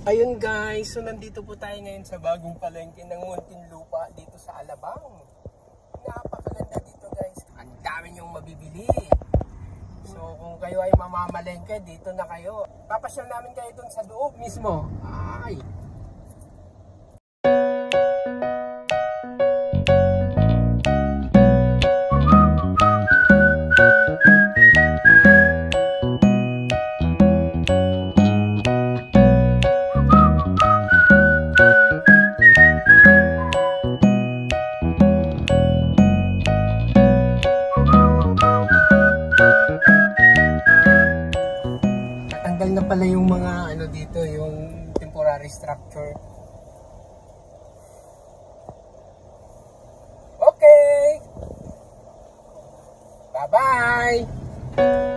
Ayun guys, so nandito po tayo ngayon sa bagong palengke ng Muntinlupa dito sa Alabang. Napakaganda dito guys. Ang dami niyong mabibili. So kung kayo ay mamamalengke, dito na kayo. Papasyal namin kayo dun sa loob mismo. Ay! Tanggal na pala yung mga ano dito, yung temporary structure. Okay. Bye-bye.